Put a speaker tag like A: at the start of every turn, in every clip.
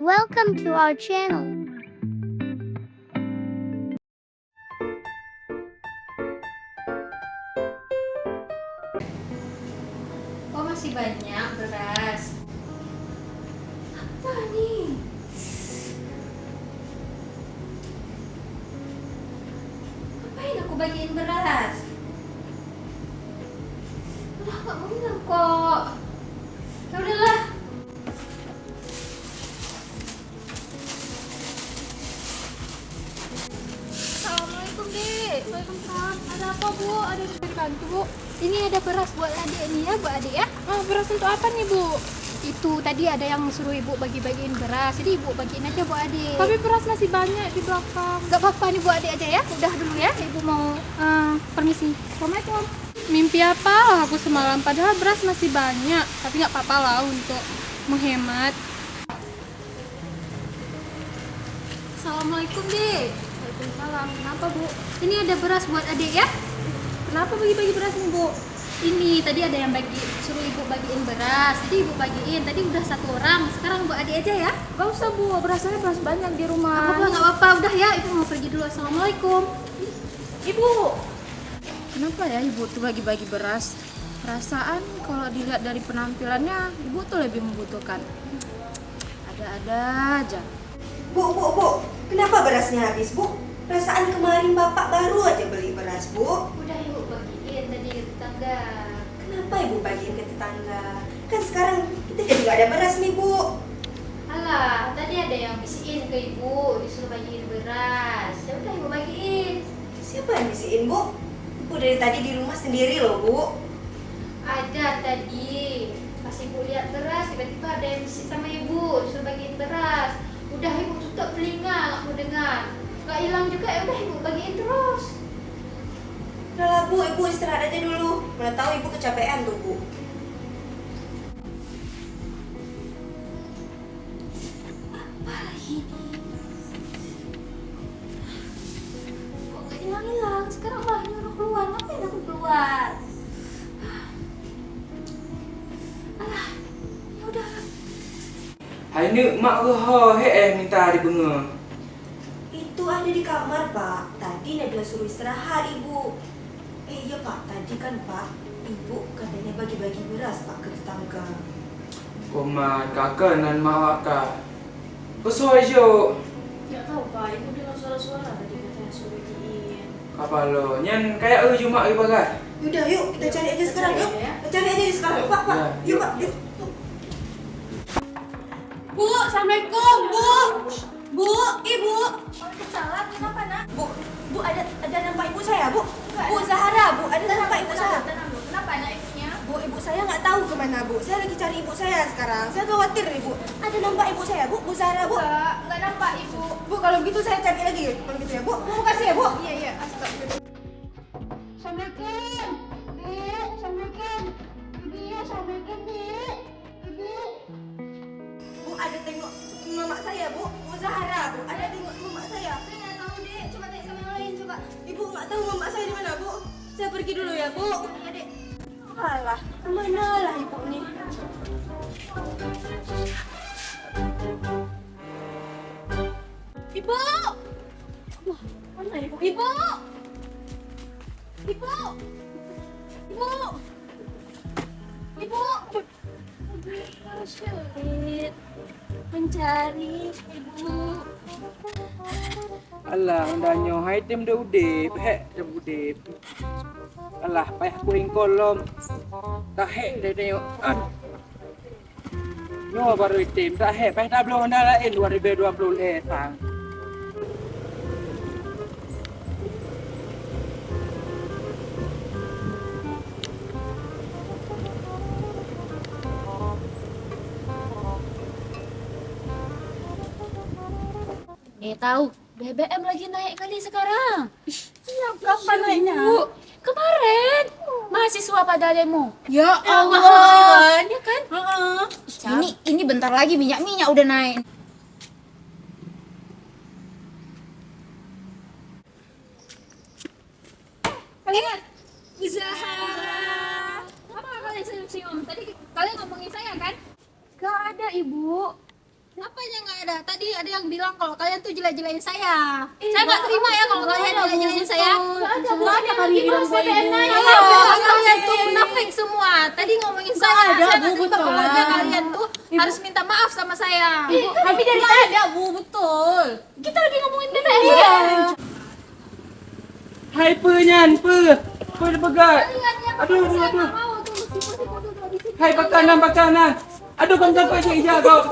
A: Welcome to our channel.
B: Kok masih banyak beras? Apa nih? Ngapain aku bagiin beras? Udah gak bener kok. Ya udahlah.
C: Assalamualaikum, Dek. Waalaikumsalam. Ada apa, Bu? Ada yang bisa dibantu, Bu?
B: Ini ada beras buat adik nih ya, buat adik ya.
C: Oh, beras untuk apa nih, Bu?
B: Itu tadi ada yang suruh ibu bagi-bagiin beras, jadi ibu bagiin aja buat adik.
C: Tapi beras masih banyak di belakang.
B: Gak apa-apa nih buat adik aja ya. Udah dulu ya, ibu mau permisi. Assalamualaikum.
C: Mimpi apa aku semalam? Padahal beras masih banyak. Tapi nggak apa-apa lah untuk menghemat.
B: Assalamualaikum, Dek.
C: Waalaikumsalam. Kenapa, Bu?
B: Ini ada beras buat adik ya.
C: Kenapa bagi-bagi beras nih, Bu?
B: Ini tadi ada yang suruh ibu bagiin beras, jadi ibu bagiin. Tadi udah satu orang, sekarang buat adik aja ya.
C: Gak usah, Bu. Berasnya beras banyak di
B: Gak
C: rumah.
B: apa-apa, gak apa-apa. Udah ya, ibu mau pergi dulu. Assalamualaikum.
C: Ibu, kenapa ya Ibu tuh bagi-bagi beras? Perasaan kalau dilihat dari penampilannya, Ibu tuh lebih membutuhkan. Ada-ada aja.
D: Bu, kenapa berasnya habis, Bu? Perasaan kemarin Bapak baru aja beli beras, Bu.
B: Udah ibu bagiin tadi ke tetangga.
D: Kenapa Ibu bagiin ke tetangga? Kan sekarang kita jadi nggak ada beras nih, Bu.
B: Alah, tadi ada yang bisiin ke ibu, disuruh bagiin beras. Ya udah ibu bagiin.
D: Siapa yang bisiin, Bu? Ibu dari tadi di rumah sendiri loh, Bu.
B: Ada tadi, pas ibu lihat beras, tiba-tiba ada yang bisik sama ibu, disuruh bagiin beras. Udah ibu tutup telinga, nggak mau dengar. Gak hilang juga, ya udah ibu bagiin terus.
D: Udah lah, Bu, Ibu istirahat aja dulu. Mana tahu Ibu kecapean tuh, Bu.
B: Apa lagi? Kok gak hilang-hilang? Sekarang malah nyuruh keluar, ngapain aku keluar? Alah, ya udah.
E: Hai ni mak ke minta dibenga.
D: Itu ada di kamar, Pak. Tadi Nabila suruh istirahat, Ibu. Iya, Pak. Tadi kan, Pak, Ibu katanya bagi-bagi beras, Pak, ke tetangga.
E: Komat kakak nan mak kakak. Kesoi jo.
C: Ya tahu, Pak. Ibu dengar suara-suara tadi katanya suruh bagiin.
E: Kapalo nyen kayak cuma ibu bagai.
D: Yaudah, yuk kita cari aja sekarang, yuk. Kita cari aja sekarang, Pak.
E: Ya,
D: Yuk,
E: yuk.
D: Pak, yuk.
C: Bu, Assalamualaikum, Bu. Bu, Ibu.
D: Waalaikumsalam, kenapa, Nak? Bu, ada nampak ibu saya, Bu. Bu Zahara, Bu, ada nampak ibu saya.
C: Kenapa anak ibunya?
D: Bu, ibu saya nggak tahu kemana, Bu. Saya lagi cari ibu saya sekarang. Saya khawatir nih, Bu. Ada nampak ibu saya, Bu Zahara, Bu.
C: Enggak nampak Ibu.
D: Bu, kalau gitu saya cari lagi. Kalau gitu ya, Bu. Terima kasih ya, Bu.
C: Iya, astagfirullah. Assalamualaikum. Dek, Assalamualaikum. Ibu, Assalamualaikum, Dek. Ibu.
D: Bu, ada tengok mama saya, Bu. Bu Zahara, Bu. Ada tengok mama saya. Saya nggak tahu, Dek. Coba tanya sama yang lain, coba. Ibu nggak tahu mama saya di mana, Bu. Saya pergi dulu ya, Bu. Iya, Dek. Alah, kemana lah ibu nih?
C: Ibu. Wah, mana Ibu? Ibu. Ibu. Ibu. Ibu. Harus sulit mencari Ibu.
E: Alah undangnya hai tim de udip de udip. Alah payah kuing kolom. Tahe de tengok an. Nyo baru tim tahe payah dah belum anda lain 2020 sang.
B: Tahu, BBM lagi naik kali sekarang.
C: Iya, berapa naiknya?
B: Bu, kemarin mahasiswa pada demo.
C: Ya
B: Allah. Ya kan?
C: Ini bentar lagi minyak udah naik.
B: Bu Zahra. Apa kalian senyum-senyum? Tadi kalian ngomongin saya kan?
C: Gak ada Ibu.
B: Apanya nggak ada? Tadi ada yang bilang kalau kalian tuh jelek-jelekin saya. Saya nggak terima ya kalau kalian jelek-jelekin saya.
D: Nggak ada kali bilang Bu Ibu.
B: Kalian tuh munafik semua. Tadi ngomongin saya nggak terima kalau aja kalian tuh harus minta maaf sama saya.
D: Tapi dari tadi ada Bu, betul.
B: Kita lagi ngomongin BBM.
E: Hai penyan, pe begat. Aduh. Hai bakanan. Aduh kan sampai si ija kau.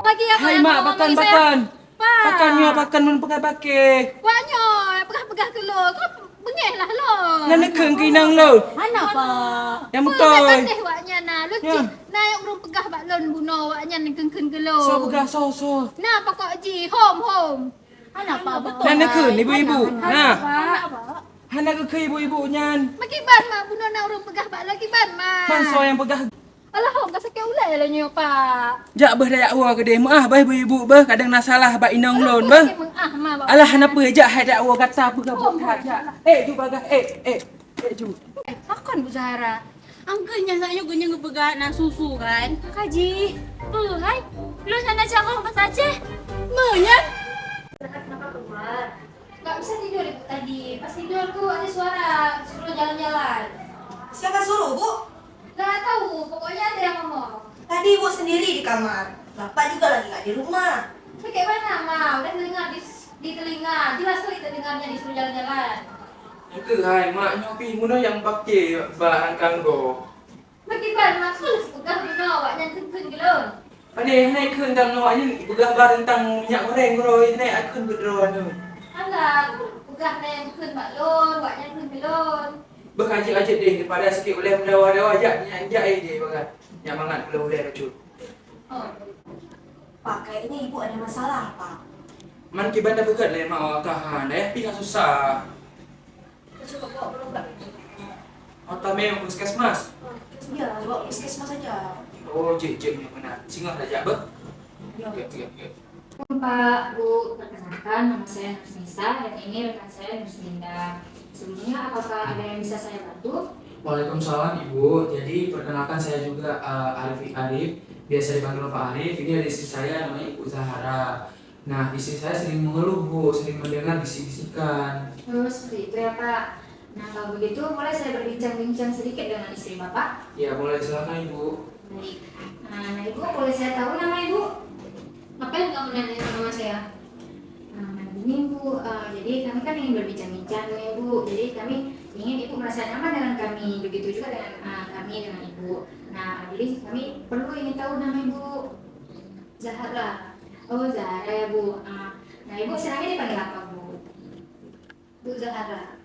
B: Lagi ya
E: Hai
B: kalian
E: mak,
B: ngomongin saya?
E: Bakan nyo pakai.
B: Waknya pegah-pegah ke lo. Kau bengih lah lo.
E: Nenek keng kinang lo.
D: Mana Pak?
E: Yang
B: Betul.
E: betul.
B: Pandai waknya nah. Lu
E: Ya.
B: naik urung pegah bak lon buno waknya nengkeng ke lo.
E: So begah so.
B: Nah pokok ji home.
D: Mana Pak? Betul.
E: Nenek keng ibu-ibu. Nah,
D: Pak.
E: hana ke ibu-ibu nyan.
B: Makiban mak buno na urung pegah bak lagi ban mak.
E: Man so yang begah.
B: Alah hom kasih ke ulai lah nyo pak.
E: Jak bah dayak wa ke deh. Maah bah ibu-ibu bah kadang nasalah bak inong lon bah.
B: Mengah mak.
E: Alah hana pe jak hai dak wa kata begah buat jak. Ju bagah ju.
B: Takon Bu Zahra.
D: Angkelnya saya gue ngebegat na susu kan.
B: Kaji. Hai. Lu sana cakap apa saja?
D: Menyan.
B: Kenapa keluar? Gak bisa tidur ibu tadi. Pas tidur tuh ada suara suruh jalan-jalan.
D: Siapa suruh Bu?
B: Gak tahu. Pokoknya ada yang ngomong.
D: Tadi Ibu sendiri di kamar. Bapak juga lagi nggak di rumah.
B: Bagaimana mau? Udah dengar di telinga. Jelas kali terdengarnya disuruh jalan-jalan.
E: Ke hai mak nyopi muna yang pakai bahan kanggo.
B: Bagaimana maksud pegang buno awaknya tengkeng gelon.
E: Ade naik keun tang no anyen begah bar tentang minyak goreng roi naik akun bedroan tu.
B: Alah, pegang yang tengkeng baklon, awaknya tengkeng gelon.
E: Berkajik-kajik deh daripada sikit boleh mendawa-dawa ajak nyanjak je bagat. Nyak mangat boleh racut.
B: Oh.
D: Pak, kayaknya Ibu ada masalah Pak.
E: Man ki banda begat le mak awak tahan dah pi susah.
D: Coba bawa berobat.
E: Otak memang puskesmas.
D: Iya, bawa puskesmas saja.
E: Oh je yang benar. Singgah saja bah. Okey.
F: Pak, Bu, perkenalkan nama saya Nursanisa dan ini rekan saya Nursinda. Sebelumnya apakah ada yang bisa saya bantu?
G: Waalaikumsalam Ibu. Jadi perkenalkan saya juga Arif, biasa dipanggil Pak Arif. Ini ada istri saya namanya Ibu Zahara. Nah, istri saya sering mengeluh Bu, sering mendengar bisik-bisikan.
F: Oh, seperti itu ya Pak. Nah, kalau begitu boleh saya berbincang-bincang sedikit dengan istri Bapak?
G: Ya, boleh silakan Ibu.
F: Baik. Nah, Ibu boleh saya tahu nama Ibu?
B: Ngapain kamu nanya sama saya?
F: Nah, begini Bu, jadi kami kan ingin berbincang-bincang nih Bu. Jadi kami ingin Ibu merasa nyaman dengan kami, begitu juga dengan kami dengan Ibu. Nah, jadi kami perlu ingin tahu nama Ibu.
B: Zahra.
F: Oh, Zahra ya Bu. Nah, Ibu senangnya dipanggil apa Bu?
B: Bu Zahara.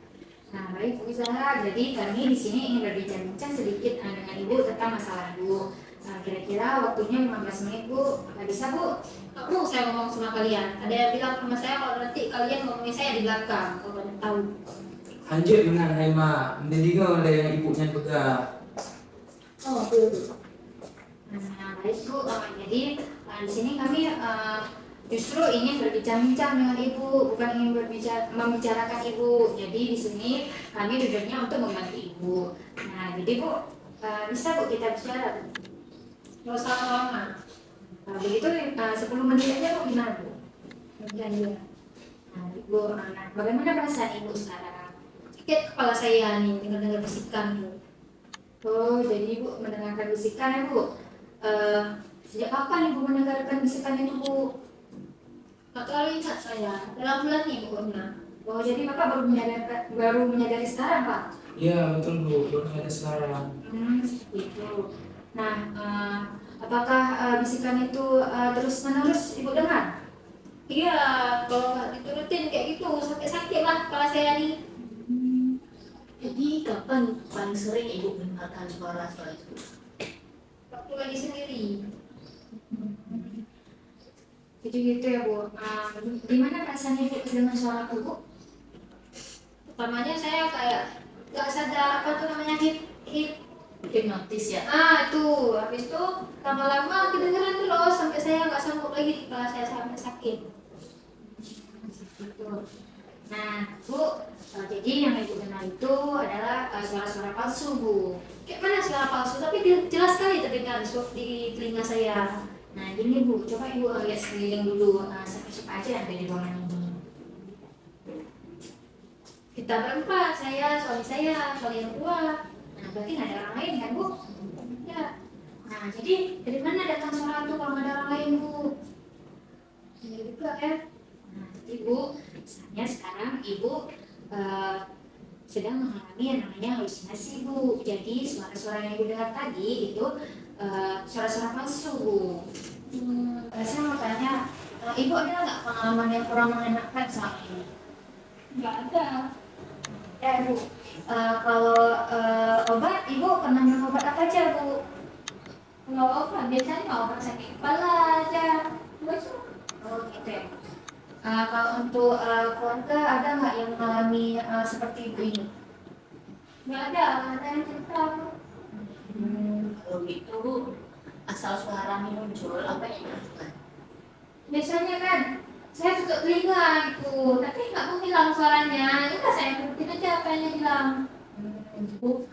F: Nah, baik Bu Zahra. Jadi kami di sini ingin berbincang-bincang sedikit dengan Ibu tentang masalah Ibu. Nah, kira-kira waktunya 15 menit Bu. Nggak bisa Bu?
B: Nggak mau saya ngomong sama kalian. Ada yang bilang sama saya kalau nanti kalian ngomongin saya di belakang. Kalau kalian tahu.
G: Hanjut benar hai mak. Mendengar oleh yang ibunya pegang.
B: Oh, betul.
F: Nah, baik Bu. Jadi di sini kami justru ingin berbincang-bincang dengan Ibu, bukan ingin membicarakan Ibu. Jadi di sini kami duduknya untuk membantu Ibu. Nah, jadi Bu, bisa Bu kita bicara Bu?
B: Nggak usah lama.
F: Nah, begitu 10 menit aja Bu, gimana Bu?
B: Iya.
F: Nah, Ibu, bagaimana perasaan Ibu sekarang?
B: Sakit kepala saya nih dengar-dengar bisikan tuh.
F: Oh, jadi Ibu mendengarkan bisikan ya Bu? Sejak kapan Ibu mendengarkan bisikan itu Bu?
B: Nggak terlalu ingat saya. Dalam bulan ini pokoknya.
F: Oh, jadi Bapak baru menyadari sekarang Pak?
G: Iya betul Bu, baru ada sekarang.
F: Seperti itu. Nah, apakah bisikan itu terus-menerus Ibu dengar?
B: Iya, kalau nggak diturutin kayak gitu sakit-sakit lah kepala saya nih.
D: Jadi kapan paling sering Ibu mendengarkan suara itu?
B: Waktu lagi sendiri.
F: Jadi gitu ya Bu. Gimana perasaan Ibu dengan suara itu Bu?
B: Pertamanya saya kayak nggak sadar apa tuh namanya
D: Hipnotis ya?
B: itu habis itu lama-lama kedengeran terus sampai saya nggak sanggup lagi kepala saya sampai sakit.
F: Gitu. Nah Bu, jadi yang Ibu dengar itu adalah suara-suara palsu Bu.
B: Kayak mana suara palsu tapi jelas sekali terdengar di telinga saya.
F: Nah gini Bu, coba Ibu lihat sekeliling dulu, siapa-siapa aja yang ada di ruangan ini. Kita berempat, saya, suami saya, suami yang tua. Nah berarti nggak ada orang lain kan Bu? Ya. Nah jadi dari mana datang suara itu kalau nggak ada orang lain Bu? Ya juga ya. Nah Ibu, misalnya sekarang Ibu sedang mengalami yang namanya halusinasi Bu. Jadi suara-suara yang Ibu dengar tadi itu suara-suara palsu Bu. Saya mau tanya, Ibu ada nggak pengalaman yang kurang mengenakan selama ini?
B: Nggak ada.
F: Ya Bu, kalau obat Ibu pernah minum obat apa aja Bu?
B: Kalau obat biasanya obat sakit kepala aja.
F: Oh gitu ya. Kalau untuk keluarga ada nggak yang mengalami seperti Ibu ini?
B: Nggak ada yang cerita.
H: Kalau gitu Bu, asal suara ini muncul, apa yang dilakukan?
B: Biasanya kan saya tutup telinga gitu, tapi nggak mau hilang suaranya. Itu saya ikutin aja apa yang dia bilang.
H: Bu,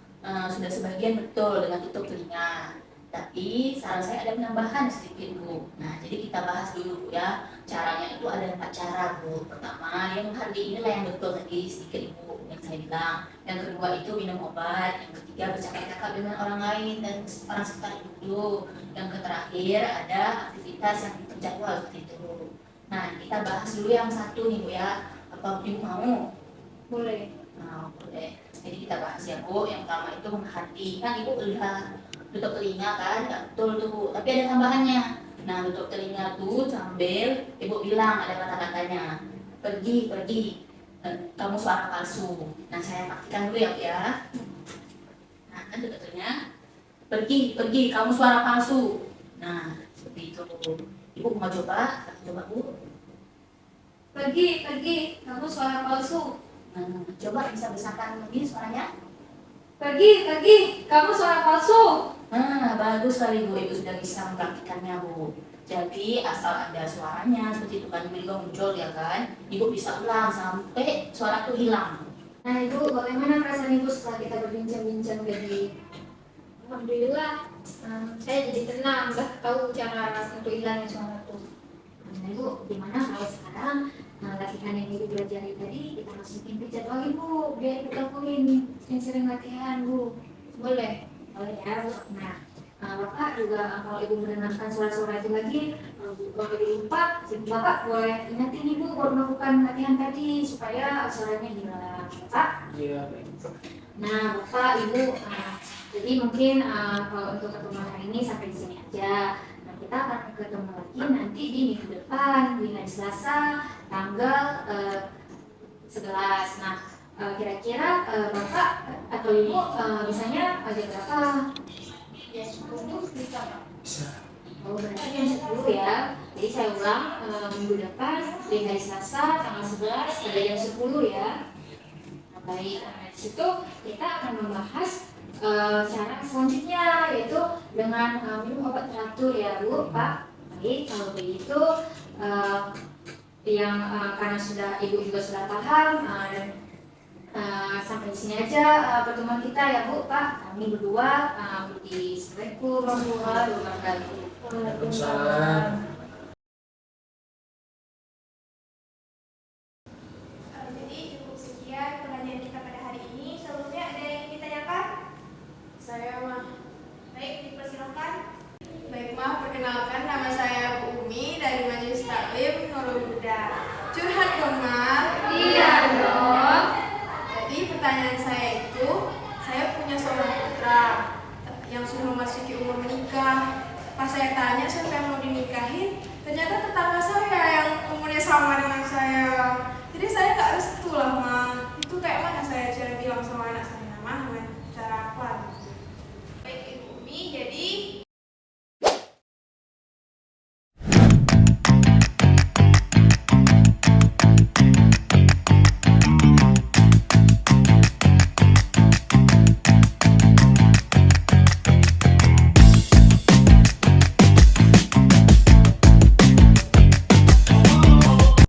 H: sudah sebagian betul dengan tutup telinga. Tapi saran saya ada penambahan sedikit Bu. Nah, jadi kita bahas dulu Bu ya. Caranya itu ada 4 cara Bu. Pertama, yang hari inilah yang betul tadi sedikit Bu yang saya bilang. Yang kedua itu minum obat. Yang ketiga bercakap-cakap dengan orang lain dan orang sekitar Ibu dulu. Yang terakhir ada aktivitas yang terjadwal seperti itu Bu. Nah, kita bahas dulu yang satu nih Bu ya. Apa Ibu mau?
B: Boleh.
H: Nah, boleh. Jadi kita bahas ya Bu. Yang pertama itu menghati. Kan Ibu udah tutup telinga kan, nggak betul tuh Bu. Tapi ada tambahannya. Nah, tutup telinga tuh sambil Ibu bilang ada kata-katanya. Pergi, pergi. Kamu suara palsu. Nah, saya praktikan dulu ya Bu ya. Nah, kan tutup telinga. Pergi, pergi. Kamu suara palsu. Nah, seperti itu Bu. Ibu mau coba? Coba Bu.
B: Pergi, pergi. Kamu suara palsu.
H: Nah, coba bisa besarkan lebih suaranya.
B: Pergi, pergi. Kamu suara palsu.
H: Nah, bagus sekali Bu, Ibu sudah bisa mempraktikannya Bu. Jadi asal ada suaranya seperti itu kan juga muncul ya kan, Ibu bisa ulang sampai suara itu hilang.
F: Nah Ibu, bagaimana perasaan Ibu setelah kita berbincang-bincang tadi?
B: Alhamdulillah, saya jadi tenang. Udah tahu cara untuk hilangnya suara itu.
F: Nah Ibu, gimana kalau sekarang latihan yang Ibu pelajari tadi kita masukin ke jadwal Ibu, biar Ibu lakuin yang sering latihan Bu.
B: Boleh.
F: Boleh ya Bu. Nah, Bapak juga kalau Ibu mendengarkan suara-suara itu lagi, kalau Ibu lupa, Bapak boleh ingatin Ibu buat melakukan latihan tadi supaya suaranya hilang, Pak.
E: Iya.
F: Nah, Bapak, Ibu, jadi mungkin kalau untuk pertemuan hari ini sampai di sini aja. Nah, kita akan ketemu lagi nanti di minggu depan, di hari Selasa, tanggal 11. Nah, kira-kira Bapak atau Ibu misalnya jam berapa?
B: Ya, 10 bisa.
G: Bisa.
F: Oh, berarti jam 10 ya. Jadi saya ulang, minggu depan di hari Selasa tanggal 11 pada jam 10 ya. Nah, baik. Nah, di situ kita akan membahas cara selanjutnya, yaitu dengan minum obat teratur ya Bu, Pak. Baik, kalau begitu yang karena Ibu juga sudah paham dan sampai di sini aja pertemuan kita ya Bu, Pak. Kami berdua di Assalamualaikum warahmatullahi wabarakatuh.
G: Waalaikumsalam.
D: Jadi cukup sekian pengajian kita pada hari ini. Sebelumnya ada yang ingin ditanyakan? Saya mah. Baik, dipersilakan. Baik, mah perkenalkan nama saya Bu Umi dari Majelis Taklim Nurul Huda. Curhat dong, Mah.
B: Iya dong.
D: Jadi pertanyaan saya itu, saya punya seorang putra yang sudah memasuki umur menikah. Pas saya tanya siapa yang mau dinikahin, ternyata